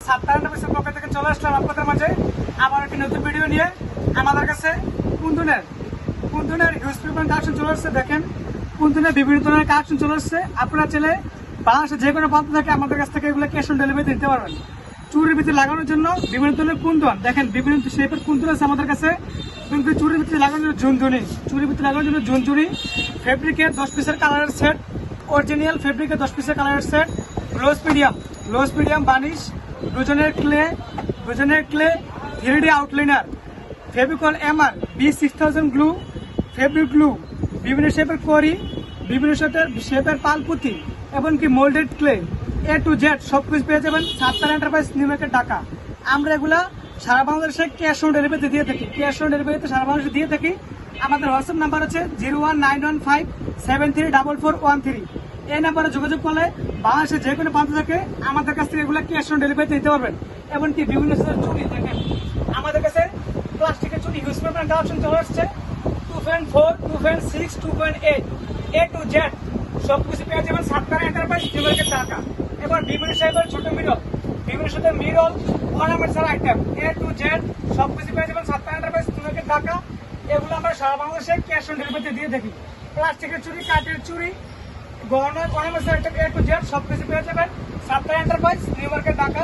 সাপ্তাহ এন্টারপ্রাইজের পক্ষ থেকে চলে আসলাম আপনাদের মাঝে আবার একটি নতুন ভিডিও নিয়ে। আমাদের কাছে কুন্দনের হিউজ পরিমাণ কালেকশন চলে আসছে। দেখেন কুন্দনের বিভিন্ন ধরনের কালেকশন চলে আসছে। আপনারা চাইলে বাংলাদেশের যে কোনো প্রান্ত থেকে আমাদের কাছ থেকে এগুলো ক্যাশ অন ডেলিভারি দিতে পারবেন। চুরির ভিতরে লাগানোর জন্য বিভিন্ন ধরনের কুন্দন, দেখেন বিভিন্ন শেপের কুন্দন আছে আমাদের কাছে। কিন্তু চুরির ভিতরে লাগানোর জন্য ঝুনঝুনি, চুরির ভিতরে লাগানোর জন্য ঝুনঝুনি, ফেব্রিকের 10 পিসের কালারের সেট, অরিজিনাল ফেব্রিকের 10 পিসের কালারের সেট, লোজ মিডিয়াম বানিশ, দুজনের clay 3D outliner, Fevicol MR B6000 glue, fabric glue, বিভিন্ন শেপের করি, বিভিন্ন শেপের পালপুতি, এমনকি moulded clay, A to Z সবকিছু পেয়ে যাবেন Saptaha enterprise New Market Dhaka. আমরা এগুলা সারা বাংলাদেশে ক্যাশ অন ডেলিভারিতে দিয়ে থাকি। ক্যাশ অন ডেলিভারিতে সারা বাংলাদেশে দিয়ে থাকি। আমাদের হোয়াটসঅ্যাপ নাম্বার হচ্ছে 01915734413। এই নাম্বারে যোগাযোগ করলে বাংলাদেশের যে কোনো প্রান্ত থেকে আমাদের কাছ থেকে এগুলো ক্যাশ অন ডেলিভারিতে দিতে পারবেন। এমনকি বিভিন্ন চুরি, দেখেন আমাদের কাছে প্লাস্টিকের চুরি হিউজ পরিমাণ কালেকশন চলে আসছে। 2.4, 2.6, 2.8, A to Z সবকিছু পেয়ে যাবেন Saptaha enterprise New Market Dhaka. এবার বিভিন্ন সাইজের ছোট mirror ornaments item A to Z সবকিছু পেয়ে যাবেন Saptaha enterprise New Market Dhaka. এগুলো আমরা সারা বাংলাদেশে ক্যাশ অন ডেলিভারিতে দিয়ে থাকি। প্লাস্টিকের চুরি, কাঠের চুরি, গহনা ornaments item A to Z সবকিছু পেয়ে যাবেন Saptaha enterprise New Market Dhaka.